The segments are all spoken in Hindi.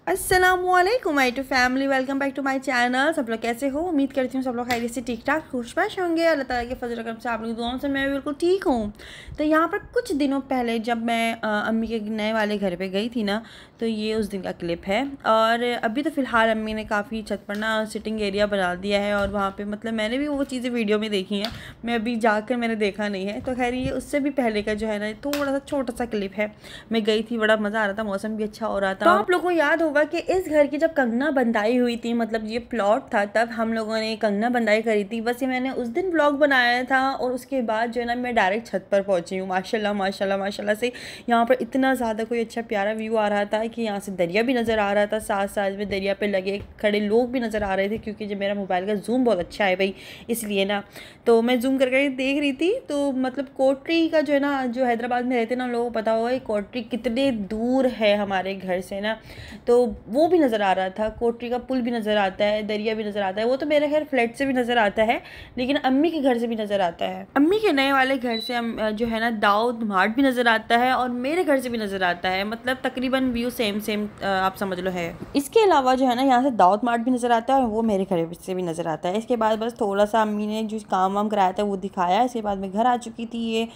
अस्सलामुअलैकुम my to family, welcome back to my channel. सब लोग कैसे हो? उम्मीद करती हूँ सब लोग खैरियत से ठीक ठाक खुशबाश होंगे। अल्लाह ताला के फजल करम से आप लोग दुआओं से मैं भी बिल्कुल ठीक हूँ। तो यहाँ पर कुछ दिनों पहले जब मैं अम्मी के नए वाले घर पे गई थी ना, तो ये उस दिन का क्लिप है। और अभी तो फ़िलहाल अम्मी ने काफ़ी छत पर ना सिटिंग एरिया बना दिया है, और वहाँ पर मतलब मैंने भी वो चीज़ें वीडियो में देखी हैं, मैं अभी जाकर मैंने देखा नहीं है। तो खैर ये उससे भी पहले का जो है ना थोड़ा सा छोटा सा क्लिप है। मैं गई थी, बड़ा मज़ा आ रहा था, मौसम भी अच्छा हो रहा था। तो आप लोगों को याद होगा कि इस घर की जब कंगना बंदाई हुई थी, मतलब ये प्लॉट था, तब हम लोगों ने कंगना बंदाई करी थी। बस ये मैंने उस दिन व्लॉग बनाया था, और उसके बाद जो है ना मैं डायरेक्ट छत पर पहुंची हूँ। माशाल्लाह माशाल्लाह माशाल्लाह से यहाँ पर इतना ज़्यादा कोई अच्छा प्यारा व्यू आ रहा था कि यहाँ से दरिया भी नज़र आ रहा था, साथ साथ में दरिया पे लगे खड़े लोग भी नज़र आ रहे थे, क्योंकि जब मेरा मोबाइल का जूम बहुत अच्छा है भाई, इसलिए ना तो मैं जूम करके देख रही थी। तो मतलब कोटरी का जो है ना, जो हैदराबाद में रहते ना लोगों को पता होगा कोटरी कितने दूर है हमारे घर से ना, तो वो भी नज़र आ रहा था। कोटरी का पुल भी नज़र आता है, दरिया भी नज़र आता है। वो तो मेरे खैर फ्लैट से भी नज़र आता है, लेकिन अम्मी के घर से भी नज़र आता है। अम्मी के नए वाले घर से जो है ना दाऊद मार्ट भी नज़र आता है, और मेरे घर से भी नज़र आता है। मतलब तकरीबन व्यू सेम सेम आप समझ लो है। इसके अलावा जो है ना यहाँ से दाऊद मार्ट भी नज़र आता है, और वो मेरे घर से भी नज़र आता है। इसके बाद बस थोड़ा सा अम्मी ने जो काम वाम कराया था वो दिखाया। इसके बाद मैं घर आ चुकी थी। ये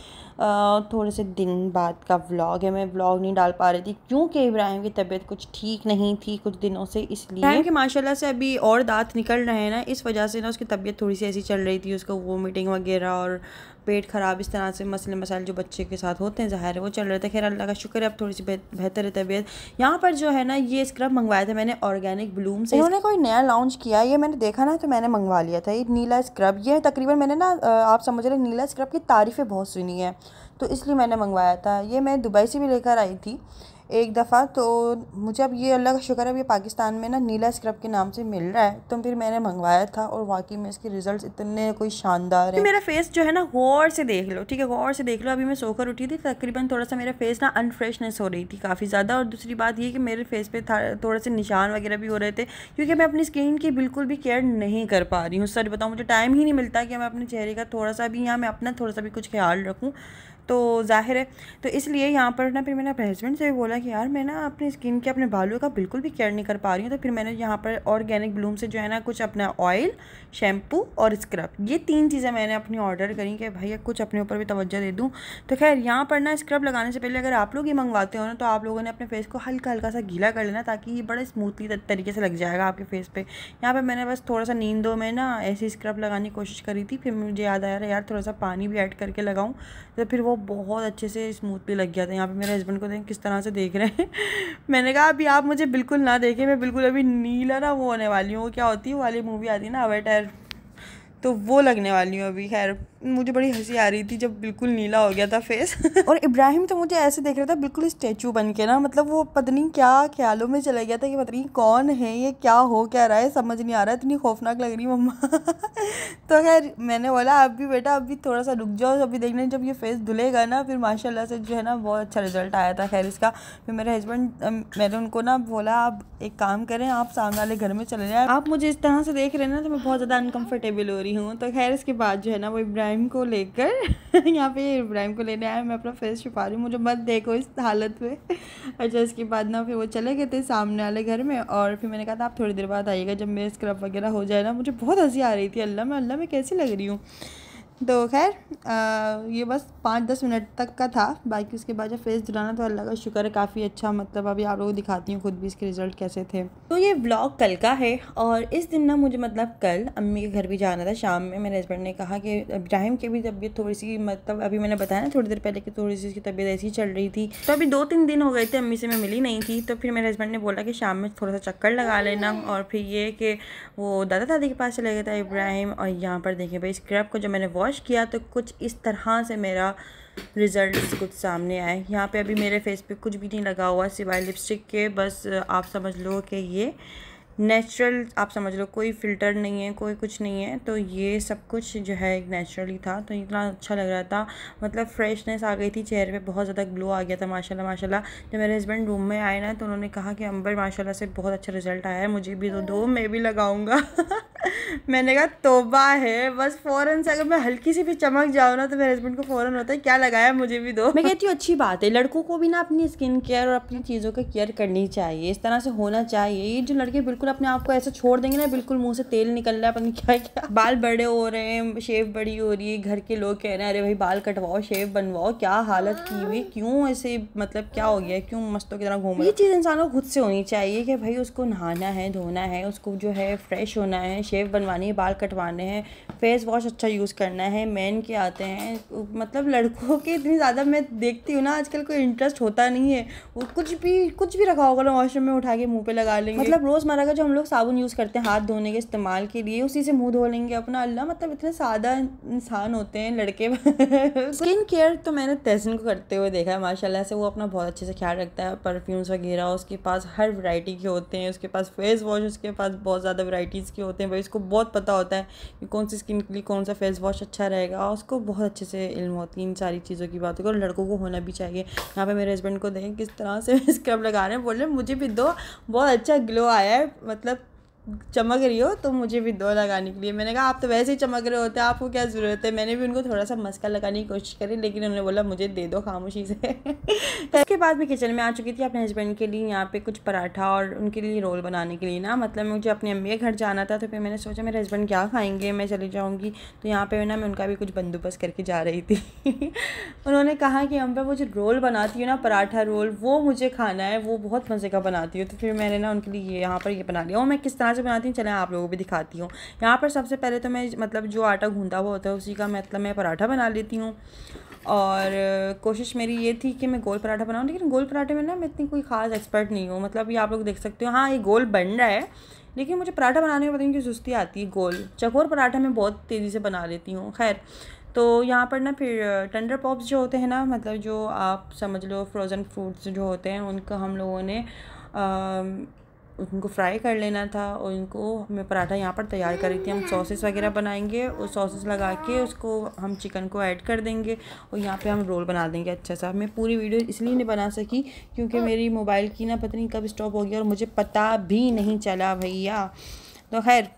थोड़े से दिन बाद का व्लॉग है। मैं व्लॉग नहीं डाल पा रही थी क्योंकि इब्राहिम की तबीयत कुछ ठीक नहीं थी कुछ दिनों से, इसलिए कि माशाल्लाह से अभी और दांत निकल रहे हैं ना, इस वजह से ना उसकी तबीयत थोड़ी सी ऐसी चल रही थी। उसको वोमिटिंग वगैरह और पेट ख़राब, इस तरह से मसले मसाइल जो बच्चे के साथ होते हैं ज़ाहिर है वो चल रहे थे। खैर अल्लाह का शुक्र है अब थोड़ी सी बेहतर है तबीयत। यहाँ पर जो है ना ये स्क्रब मंगवाया था मैंने ऑर्गेनिक ब्लूम से। इन्होंने कोई नया लॉन्च किया, ये मैंने देखा ना तो मैंने मंगवा लिया था। ये नीला स्क्रब, ये तकरीबन मैंने ना आप समझ रहे नीला स्क्रब की तारीफ़ें बहुत सुनी है, तो इसलिए मैंने मंगवाया था। ये मैं दुबई से भी लेकर आई थी एक दफ़ा, तो मुझे अब ये अल्लाह का शुक्र है ये पाकिस्तान में ना नीला स्क्रब के नाम से मिल रहा है, तो फिर मैंने मंगवाया था। और वाकई में इसके रिजल्ट्स इतने कोई शानदार है। मेरा फेस जो है ना गौर से देख लो, ठीक है, गौर से देख लो। अभी मैं सोकर उठी थी, तकरीबन थोड़ा सा मेरा फेस ना अनफ्रेशनेस हो रही थी काफ़ी ज़्यादा। और दूसरी बात ये कि मेरे फेस पे थोड़े से निशान वगैरह भी हो रहे थे, क्योंकि मैं अपनी स्किन की बिल्कुल भी केयर नहीं कर पा रही हूँ। सच बताऊँ मुझे टाइम ही नहीं मिलता कि मैं अपने चेहरे का थोड़ा सा भी, यहाँ मैं अपना थोड़ा सा भी कुछ ख्याल रखूँ, तो ज़ाहिर है। तो इसलिए यहाँ पर ना फिर मैंने अपने हस्बैंड से भी बोला कि यार मैं ना अपनी स्किन के अपने बालों का बिल्कुल भी केयर नहीं कर पा रही हूँ। तो फिर मैंने यहाँ पर ऑर्गेनिक ब्लूम से जो है ना कुछ अपना ऑयल, शैम्पू और स्क्रब, ये 3 चीज़ें मैंने अपनी ऑर्डर करी कि भैया कुछ अपने ऊपर भी तवज्जो दे दूँ। तो खैर यहाँ पर ना स्क्रब लगाने से पहले अगर आप लोग ये मंगवाते हो ना, तो आप लोगों ने अपने फेस को हल्का हल्का सा गीला कर लेना, ताकि ये बड़े स्मूथली तरीके से लग जाएगा आपके फेस पे। यहाँ पर मैंने बस थोड़ा सा नींदों में ना ऐसी स्क्रब लगाने की कोशिश करी थी, फिर मुझे याद आया यार थोड़ा सा पानी भी ऐड करके लगाऊँ, तो फिर वो बहुत अच्छे से स्मूथली लग गया था। यहाँ पे मेरे हस्बैंड को देख किस तरह से देख रहे हैं। मैंने कहा अभी आप मुझे बिल्कुल ना देखें, मैं बिल्कुल अभी नीला ना वो होने वाली हूँ। वो क्या होती है वो वाली मूवी आती है ना अवतार, तो वो लगने वाली हूँ अभी। खैर मुझे बड़ी हंसी आ रही थी जब बिल्कुल नीला हो गया था फेस। और इब्राहिम तो मुझे ऐसे देख रहा था बिल्कुल स्टैचू बन के ना, मतलब वो पता नहीं क्या ख्यालों में चला गया था कि पता नहीं कौन है ये, क्या हो क्या रहा है, समझ नहीं आ रहा है, इतनी खौफनाक लग रही मम्मा। तो खैर मैंने बोला अब भी बेटा अभी थोड़ा सा रुक जाओ, अभी देखने जब ये फेस धुलेगा ना फिर माशाल्लाह से जो है ना बहुत अच्छा रिजल्ट आया था। खैर इसका फिर मेरे हस्बैंड, मैंने उनको ना बोला आप एक काम करें, आप सामने वाले घर में चले जाएं, आप मुझे इस तरह से देख रहे हैं ना तो मैं बहुत ज़्यादा अनकम्फर्टेबल हो रही हूँ। तो खैर इसके बाद जो है ना वो इब्राहिम को लेकर यहाँ पे इब्राहिम को लेने आया। मैं अपना फेस छुपा रही हूँ, मुझे मत देखो इस हालत में। अच्छा इसके बाद ना फिर वो चले गए थे सामने वाले घर में, और फिर मैंने कहा था आप थोड़ी देर बाद आइएगा जब मेरे स्क्रब वगैरह हो जाए ना। मुझे बहुत हंसी आ रही थी, अल्लाह मैं कैसी लग रही हूँ। तो खैर ये बस 5-10 मिनट तक का था, बाकी उसके बाद जब फेस धुलाना तो अल्लाह का शुक्र है काफ़ी अच्छा, मतलब अभी आप लोगों को दिखाती हूँ खुद भी इसके रिज़ल्ट कैसे थे। तो ये व्लॉग कल का है, और इस दिन ना मुझे मतलब कल अम्मी के घर भी जाना था शाम में। मेरे हस्बैंड ने कहा कि इब्राहिम की भी तबीयत थोड़ी सी, मतलब अभी मैंने बताया ना थोड़ी देर पहले कि थोड़ी सी उसकी तबीयत ऐसी चल रही थी, तो अभी 2-3 दिन हो गए थे अम्मी से मैं मिली नहीं थी। तो फिर मेरे हस्बैंड ने बोला कि शाम में थोड़ा सा चक्कर लगा लेना, और फिर ये कि वो दादा दादी के पास चले गया था इब्राहिम। और यहाँ पर देखिए भाई स्क्रब को जब मैंने वॉश किया तो कुछ इस तरह से मेरा रिज़ल्ट कुछ सामने आए। यहाँ पे अभी मेरे फेस पे कुछ भी नहीं लगा हुआ सिवाय लिपस्टिक के, बस आप समझ लो कि ये नेचुरल, आप समझ लो कोई फ़िल्टर नहीं है, कोई कुछ नहीं है। तो ये सब कुछ जो है नेचुरली था, तो इतना अच्छा लग रहा था, मतलब फ्रेशनेस आ गई थी चेहरे पे, बहुत ज़्यादा ग्लो आ गया था माशाल्लाह माशाल्लाह। जब मेरे हस्बैंड रूम में आए ना तो उन्होंने कहा कि अंबर माशाल्लाह से बहुत अच्छा रिज़ल्ट आया है, मुझे भी तो दो, मैं भी लगाऊंगा। मैंने कहा तौबा है, बस फ़ौरन से अगर मैं हल्की सी भी चमक जाऊँ ना तो मेरे हस्बैंड को फ़ौरन होता है क्या लगाया, मुझे भी दो। मैं कहती हूँ अच्छी बात है, लड़कों को भी ना अपनी स्किन केयर और अपनी चीज़ों का केयर करनी चाहिए, इस तरह से होना चाहिए। ये जो लड़के बिल्कुल अपने आप को ऐसे छोड़ देंगे ना, बिल्कुल मुँह से तेल निकल रहा है, पता नहीं क्या क्या, बाल बड़े हो रहे हैं, शेव बड़ी हो रही है, घर के लोग कह रहे हैं अरे भाई बाल कटवाओ, शेव बनवाओ, क्या हालत की हुई, क्यों ऐसे, मतलब क्या हो गया, क्यों मस्तों की तरह घूम रहे। ये चीज़ इंसान को खुद से होनी चाहिए कि भाई उसको नहाना है, धोना है, उसको जो है फ्रेश होना है, शेव बनवानी है, बाल कटवाने हैं, फेस वॉश अच्छा यूज़ करना है, मेन के आते हैं। मतलब लड़कों के इतनी ज़्यादा मैं देखती हूँ ना आजकल कोई इंटरेस्ट होता नहीं है, वो कुछ भी रखा होगा ना वॉशरूम में उठा के मुँह पे लगा लेंगे। मतलब रोज़मर्रा का जो हम लोग साबुन यूज़ करते हैं हाथ धोने के इस्तेमाल के लिए, उसी से मुँह धो लेंगे अपना। अल्लाह, मतलब इतने सादा इंसान होते हैं लड़के। स्किन केयर तो मैंने तहसीन को करते हुए देखा है माशाल्लाह से, वो अपना बहुत अच्छे से ख्याल रखता है। परफ्यूम्स वगैरह उसके पास हर वैरायटी के होते हैं, उसके पास फेस वॉश उसके पास बहुत ज़्यादा वैराइटीज़ के होते हैं। भाई उसको बहुत पता होता है कि कौन सी स्किन के लिए कौन सा फेस वॉश अच्छा रहेगा, उसको बहुत अच्छे से इल्म होती है इन सारी चीज़ों की बातों को, और लड़कों को होना भी चाहिए। यहाँ पे मेरे हस्बैंड को देखें किस तरह से स्क्रब लगा रहे हैं, बोल रहे मुझे भी दो, बहुत अच्छा ग्लो आया है, मतलब चमक रही हो तो मुझे भी दो लगाने के लिए। मैंने कहा आप तो वैसे ही चमक रहे होते हैं, आपको क्या ज़रूरत है। मैंने भी उनको थोड़ा सा मस्का लगाने की कोशिश करी, लेकिन उन्होंने बोला मुझे दे दो खामोशी से। उसके बाद मैं किचन में आ चुकी थी अपने हस्बैंड के लिए यहाँ पे कुछ पराठा और उनके लिए रोल बनाने के लिए ना, मतलब मुझे अपनी अम्मी के घर जाना था, तो फिर मैंने सोचा मेरे हस्बैंड क्या खाएंगे, मैं चली जाऊँगी, तो यहाँ पर ना मैं उनका भी कुछ बंदोबस्त करके जा रही थी। उन्होंने कहा कि अम्मा वो जो रोल बनाती हूँ ना, पराठा रोल, वो मुझे खाना है, वो बहुत मज़े का बनाती हूँ। तो फिर मैंने ना उनके लिए यहाँ पर ये बना लिया। और मैं किस तरह से बनाती हूँ चलें आप लोगों को भी दिखाती हूँ। यहाँ पर सबसे पहले तो मैं मतलब जो आटा गूंदा हुआ होता है उसी का मतलब मैं पराठा बना लेती हूँ। और कोशिश मेरी ये थी कि मैं गोल पराठा बनाऊँ, लेकिन गोल पराठे में ना मैं इतनी कोई ख़ास एक्सपर्ट नहीं हूँ। मतलब ये आप लोग देख सकते हो, हाँ ये गोल बन रहा है, लेकिन मुझे पराठा बनाने में पता नहीं क्यों सुस्ती आती है। गोल चकोर पराठा मैं बहुत तेज़ी से बना लेती हूँ। खैर, तो यहाँ पर ना फिर टेंडर पॉप्स जो होते हैं ना, मतलब जो आप समझ लो फ्रोज़न फ्रूट्स जो होते हैं, उनका हम लोगों ने उनको फ्राई कर लेना था, और उनको मैं पराठा यहाँ पर तैयार कर रही थी। हम सॉसेस वगैरह बनाएंगे और सॉसेस लगा के उसको हम चिकन को ऐड कर देंगे, और यहाँ पे हम रोल बना देंगे अच्छा सा। मैं पूरी वीडियो इसलिए नहीं बना सकी क्योंकि मेरी मोबाइल की ना पता नहीं कब स्टॉप हो गया और मुझे पता भी नहीं चला भैया। तो खैर,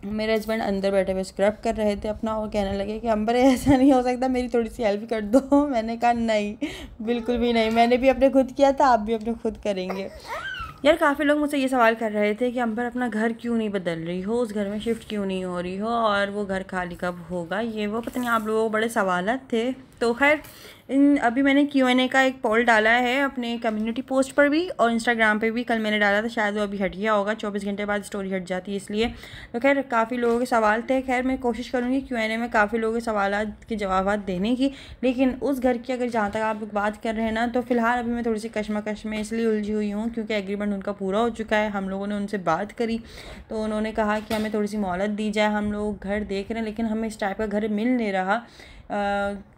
मेरे हस्बैंड अंदर बैठे हुए स्क्रब कर रहे थे अपना, और कहने लगे कि अंबर ऐसा नहीं हो सकता, मेरी थोड़ी सी हेल्प कर दो। मैंने कहा नहीं, बिल्कुल भी नहीं, मैंने भी अपने खुद किया था, आप भी अपने खुद करेंगे। यार काफ़ी लोग मुझसे ये सवाल कर रहे थे कि अंबर अपना घर क्यों नहीं बदल रही हो, उस घर में शिफ्ट क्यों नहीं हो रही हो, और वो घर खाली कब होगा, ये वो पता नहीं आप लोगों को बड़े सवालात थे। तो खैर, अभी मैंने Q&A का एक पोल डाला है अपने कम्युनिटी पोस्ट पर भी और इंस्टाग्राम पे भी। कल मैंने डाला था, शायद वो अभी हट गया होगा, 24 घंटे बाद स्टोरी हट जाती है इसलिए। तो खैर काफ़ी लोगों के सवाल थे। खैर मैं कोशिश करूँगी Q&A में काफ़ी लोगों के सवाल के जवाब देने की, लेकिन उस घर की अगर जहाँ तक आप लोग बात कर रहे हैं ना, तो फ़िलहाल अभी मैं थोड़ी सी कशमकश में इसलिए उलझी हुई हूँ क्योंकि एग्रीमेंट उनका पूरा हो चुका है। हम लोगों ने उनसे बात करी तो उन्होंने कहा कि हमें थोड़ी सी मोहलत दी जाए, हम लोग घर देख रहे हैं लेकिन हमें इस टाइप का घर मिल नहीं रहा।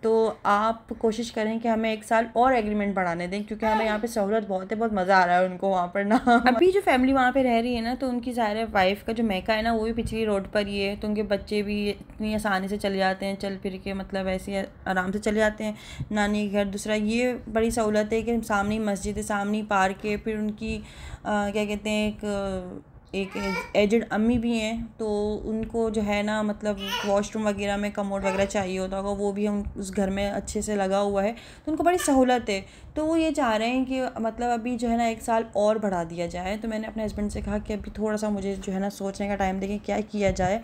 तो आप कोशिश करें कि हमें 1 साल और एग्रीमेंट बढ़ाने दें, क्योंकि हमें यहाँ पे सहूलत बहुत है, बहुत मज़ा आ रहा है उनको वहाँ पर ना। अभी जो फैमिली वहाँ पे रह रही है ना, तो उनकी ज़ाहिर है वाइफ का जो मैका है ना, वो भी पिछली रोड पर ही है, तो उनके बच्चे भी इतनी आसानी से चले जाते हैं, चल फिर के मतलब ऐसे आराम से चले जाते हैं नानी के घर। दूसरा ये बड़ी सहूलत है कि सामने मस्जिद है, सामने पार्क है, फिर उनकी क्या कहते हैं एक एजड अम्मी भी हैं, तो उनको जो है ना मतलब वॉशरूम वगैरह में कमोड वगैरह चाहिए होता होगा, वो भी हम उस घर में अच्छे से लगा हुआ है, तो उनको बड़ी सहूलत है। तो वो ये चाह रहे हैं कि मतलब अभी जो है ना 1 साल और बढ़ा दिया जाए। तो मैंने अपने हस्बैंड से कहा कि अभी थोड़ा सा मुझे जो है ना सोचने का टाइम दें क्या किया जाए,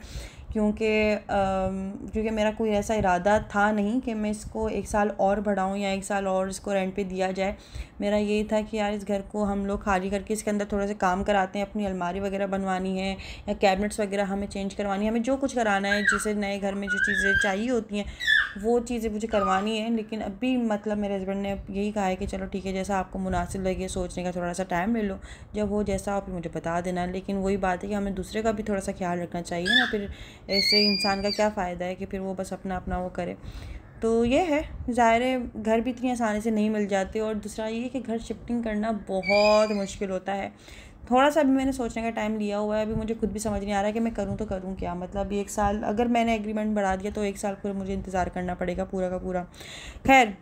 क्योंकि मेरा कोई ऐसा इरादा था नहीं कि मैं इसको 1 साल और बढ़ाऊँ या 1 साल और इसको रेंट पे दिया जाए। मेरा यही था कि यार इस घर को हम लोग खाली करके इसके अंदर थोड़े से काम कराते हैं, अपनी अलमारी वगैरह बनवानी है या कैबिनेट्स वगैरह हमें चेंज करवानी है, हमें जो कुछ कराना है, जैसे नए घर में जो चीज़ें चाहिए होती हैं वो चीज़ें मुझे करवानी है। लेकिन अभी मतलब मेरे हस्बैंड ने यही कहा है कि चलो ठीक है, जैसा आपको मुनासिब लगे, सोचने का थोड़ा सा टाइम ले लो, जब हो जैसा आप मुझे बता देना। लेकिन वही बात है कि हमें दूसरे का भी थोड़ा सा ख्याल रखना चाहिए ना, फिर ऐसे इंसान का क्या फ़ायदा है कि फिर वो बस अपना अपना वो करे। तो ये है, ज़ाहिर है घर भी इतनी आसानी से नहीं मिल जाते, और दूसरा ये कि घर शिफ्टिंग करना बहुत मुश्किल होता है। थोड़ा सा अभी मैंने सोचने का टाइम लिया हुआ है, अभी मुझे खुद भी समझ नहीं आ रहा है कि मैं करूँ तो करूँ क्या। मतलब 1 साल अगर मैंने एग्रीमेंट बढ़ा दिया तो 1 साल पूरा मुझे इंतज़ार करना पड़ेगा पूरा का पूरा। खैर,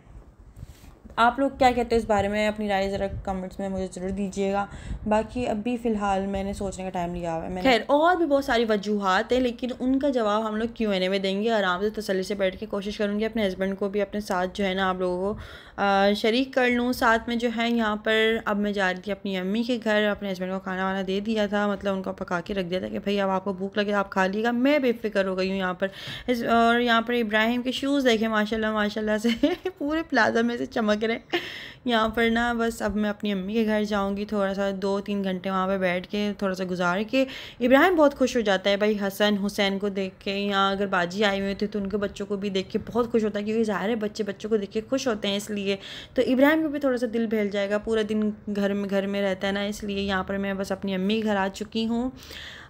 आप लोग क्या कहते हैं इस बारे में, अपनी राय ज़रा कमेंट्स में मुझे ज़रूर दीजिएगा। बाकी अभी फ़िलहाल मैंने सोचने का टाइम लिया हुआ है मैंने। खैर और भी बहुत सारी वजूहात हैं, लेकिन उनका जवाब हम लोग Q&A में देंगे। आराम से तसल्ली से बैठ के कोशिश करूँगी अपने हस्बैंड को भी अपने साथ जो है ना आप लोगों को शरीक कर लूँ साथ में। जो है यहाँ पर अब मैं जा रही थी अपनी अम्मी के घर। अपने हस्बैंड को खाना वाना दे दिया था, मतलब उनको पका के रख दिया था कि भाई अब आपको भूख लगे आप खा लीजिएगा। मैं बेफिक्र हो गई हूँ यहाँ पर। और यहाँ पर इब्राहिम के शूज़ देखे माशाल्लाह माशाल्लाह से पूरे प्लाजा में से चमक रहे। यहाँ पर ना बस अब मैं अपनी अम्मी के घर जाऊँगी, थोड़ा सा 2-3 घंटे वहाँ पे बैठ के थोड़ा सा गुजार के। इब्राहिम बहुत खुश हो जाता है भाई हसन हुसैन को देख के। यहाँ अगर बाजी आई हुई थी तो उनके बच्चों को भी देख के बहुत खुश होता है, क्योंकि ज़ाहिर है बच्चे बच्चों को देख के खुश होते हैं, इसलिए तो इब्राहिम को भी थोड़ा सा दिल बहल जाएगा। पूरा दिन घर में रहता है ना, इसलिए यहाँ पर मैं बस अपनी अम्मी के घर आ चुकी हूँ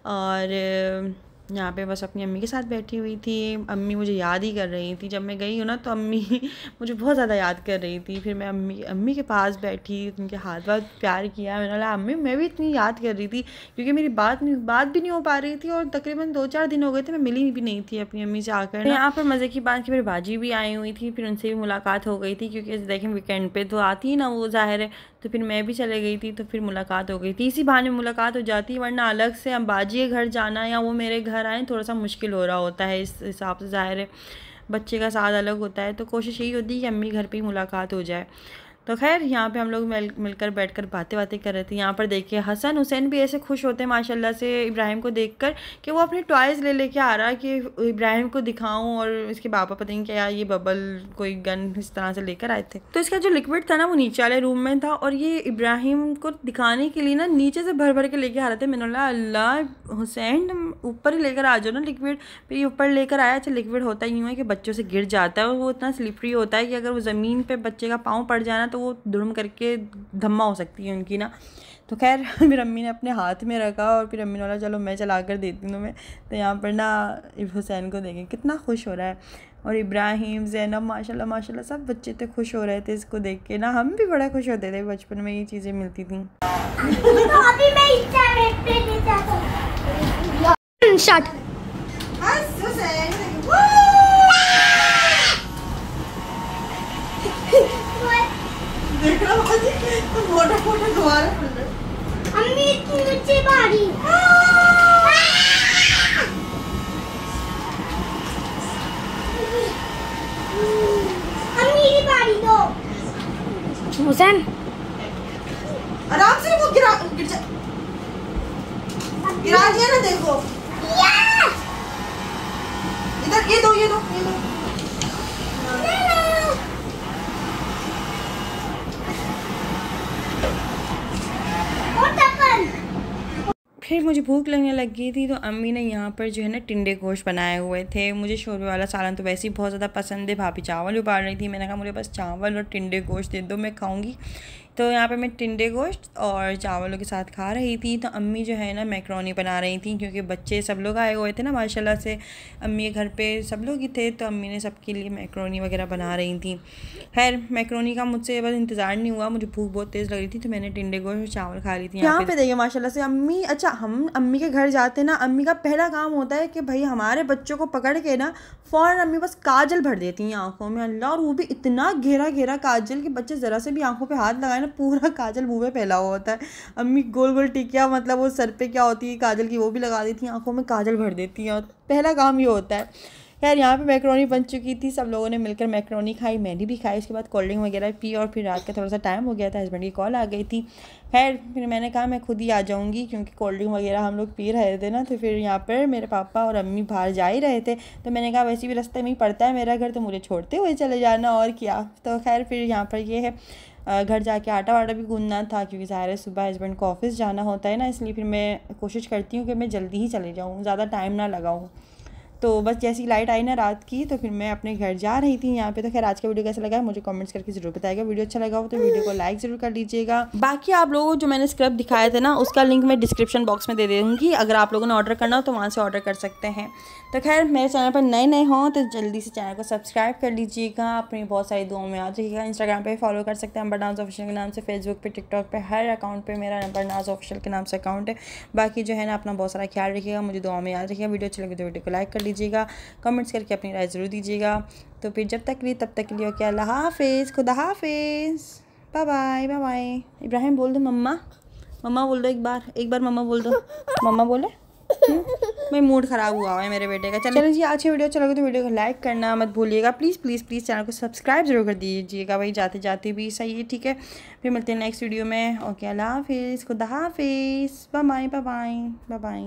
और यहाँ पे बस अपनी अम्मी के साथ बैठी हुई थी। अम्मी मुझे याद ही कर रही थी, जब मैं गई हूँ ना तो अम्मी मुझे बहुत ज़्यादा याद कर रही थी। फिर मैं अम्मी के पास बैठी, उनके हाथ बहुत प्यार किया। मैंने बोला अम्मी मैं भी इतनी याद कर रही थी, क्योंकि मेरी बात भी नहीं हो पा रही थी और तकरीबन 2-4 दिन हो गए थे मैं मिली भी नहीं थी अपनी अम्मी से आकर। यहाँ पर मज़े की बात कि मेरी बाजी भी आई हुई थी, फिर उनसे भी मुलाकात हो गई थी, क्योंकि देखें वीकेंड पे तो आती ही ना वो ज़ाहिर है, तो फिर मैं भी चले गई थी तो फिर मुलाकात हो गई थी। इसी बहाने मुलाकात हो जाती, वरना अलग से हम बाजी के घर जाना या वो मेरे घर आए थोड़ा सा मुश्किल हो रहा होता है। इस हिसाब से ज़ाहिर है बच्चे का साथ अलग होता है, तो कोशिश यही होती है कि अम्मी घर पे ही मुलाकात हो जाए। तो खैर यहाँ पे हम लोग मिलकर बैठकर बातें कर रहे थे। यहाँ पर देखिए हसन हुसैन भी ऐसे खुश होते हैं माशाल्लाह से इब्राहिम को देखकर कि वो अपने टॉयज़ लेके आ रहा है कि इब्राहिम को दिखाऊं। और इसके पापा पता नहीं क्या ये बबल कोई गन इस तरह से लेकर आए थे। तो इसका जो लिक्विड था ना वो नीचे वाले रूम में था, और ये इब्राहिम को दिखाने के लिए ना नीचे से भर के लेके आ रहे थे। मैंने बोला अल्लाह हुसैन ऊपर ही लेकर आ जाओ ना लिक्विड। फिर ये ऊपर लेकर आया। अच्छा लिक्विड होता यूँ है कि बच्चों से गिर जाता है, और वो इतना स्लिपरी होता है कि अगर वो ज़मीन पर बच्चे का पाँव पड़ जाना तो वो दुड़म करके धम्मा हो सकती है उनकी ना। तो खैर फिर अम्मी ने अपने हाथ में रखा और फिर अम्मी ने बोला चलो मैं चला कर देती हूँ तुम्हें। तो यहाँ पर ना हुसैन को देखें कितना खुश हो रहा है, और इब्राहिम ज़ैनब माशाल्लाह माशाल्लाह सब बच्चे थे खुश हो रहे थे इसको देख के ना। हम भी बड़ा खुश होते थे बचपन में ये चीज़ें मिलती थी। अम्मी इतनी ऊंची बारी अम्मी की बारी दो। हुसैन आराम से वो गिरा दिया ना, देखो इधर ये दो फिर मुझे भूख लगने लग गई थी, तो अम्मी ने यहाँ पर जो है ना टिंडे गोश्त बनाए हुए थे। मुझे शोरबे वाला सालन तो वैसे ही बहुत ज़्यादा पसंद है। भाभी चावल उबाल रही थी, मैंने कहा मुझे बस चावल और टिंडे गोश्त दे दो मैं खाऊंगी। तो यहाँ पे मैं टिंडे गोश्त और चावलों के साथ खा रही थी। तो अम्मी जो है ना मैक्रोनी बना रही थी, क्योंकि बच्चे सब लोग आए हुए थे ना माशाल्लाह से। अम्मी के घर पे सब लोग ही थे, तो अम्मी ने सबके लिए मैक्रोनी वगैरह बना रही थी। खैर मैक्रोनी का मुझसे बस इंतज़ार नहीं हुआ, मुझे भूख बहुत तेज़ लग रही थी, तो मैंने टिंडे गोश्त और चावल खा ली थी। यहाँ पे देखिए माशाल्लाह से अम्मी, अच्छा हम अम्मी के घर जाते ना, अम्मी का पहला काम होता है कि भाई हमारे बच्चों को पकड़ के ना फ़ौरन अम्मी बस काजल भर देती हैं आँखों में। अल्लाह, और वो भी इतना घेरा काजल कि बच्चे ज़रा से भी आँखों पे हाथ लगाए ना पूरा काजल मुँह में फैला हुआ होता है। अम्मी गोल टिकिया, मतलब वो सर पे क्या होती है काजल की, वो भी लगा देती हैं, आँखों में काजल भर देती हैं, और पहला काम ये होता है। यार यहाँ पे मैक्रोनी बन चुकी थी, सब लोगों ने मिलकर मैक्रोनी खाई, मैंने भी खाई। उसके बाद कोल्ड ड्रिंक वगैरह पी, और फिर रात का थोड़ा सा टाइम हो गया था, हस्बैंड की कॉल आ गई थी। खैर फिर मैंने कहा मैं खुद ही आ जाऊँगी, क्योंकि कोल्ड ड्रिंक वगैरह हम लोग पी रहे थे ना। तो फिर यहाँ पर मेरे पापा और अम्मी बाहर जा ही रहे थे, तो मैंने कहा वैसे भी रास्ते में ही पड़ता है मेरा घर, तो मुझे छोड़ते हुए चले जाना और क्या। तो खैर फिर यहाँ पर ये है घर जाके आटा वाटा भी गूंदना था, क्योंकि ज़ाहिर है सुबह हस्बैंड को ऑफिस जाना होता है ना, इसलिए फिर मैं कोशिश करती हूँ कि मैं जल्दी ही चले जाऊँ, ज़्यादा टाइम ना लगाऊँ। तो बस जैसी लाइट आई ना रात की, तो फिर मैं अपने घर जा रही थी यहाँ पे। तो खैर आज का वीडियो कैसा लगा है मुझे कमेंट्स करके ज़रूर बताइएगा। वीडियो अच्छा लगा हो तो वीडियो को लाइक ज़रूर कर लीजिएगा। बाकी आप लोगों को जो मैंने स्क्रब दिखाया था ना, उसका लिंक मैं डिस्क्रिप्शन बॉक्स में दे दूँगी, अगर आप लोगों ने ऑर्डर करना हो तो वहाँ से ऑर्डर कर सकते हैं। तो खैर मेरे चैनल पर नए हों तो जल्दी से चैनल को सब्सक्राइब कर लीजिएगा। अपनी बहुत सारी दुआओं में याद रखिएगा। इंस्टाग्राम पे फॉलो कर सकते हैं अंबर नाज ऑफिशियल के नाम से, फेसबुक पे, टिकटॉक पे, हर अकाउंट पे मेरा अंबर नाज ऑफिशियल के नाम से अकाउंट है। बाकी जो है ना अपना बहुत सारा ख्याल रखिएगा, मुझे दुआओं में याद रखिएगा। वीडियो अच्छी लगी तो वीडियो को लाइक कर लीजिए। दीजिएगा, कमेंट्स करके अपनी राय ज़रूर दीजिएगा। तो फिर जब तक के लिए तब तक के लिए ओके, अल्लाह हाफिज़, खुदा हाफिज़, bye bye bye bye. Ibrahim बोल दो मम्मा, मम्मा बोल दो एक बार मम्मा बोल दो, मम्मा बोले। मेरा मूड ख़राब हुआ है मेरे बेटे का। चलो जी, अच्छी वीडियो अच्छा लगे तो वीडियो को लाइक करना मत भूलिएगा, प्लीज़ प्लीज़ प्लीज़ चैनल को सब्सक्राइब जरूर कर दीजिएगा भाई, जाते जाते भी सही है, ठीक है। फिर मिलते हैं नेक्स्ट वीडियो में, ओके, अल्लाह हाफिज़, खुदा हाफिज़, bye bye bye bye bye bye.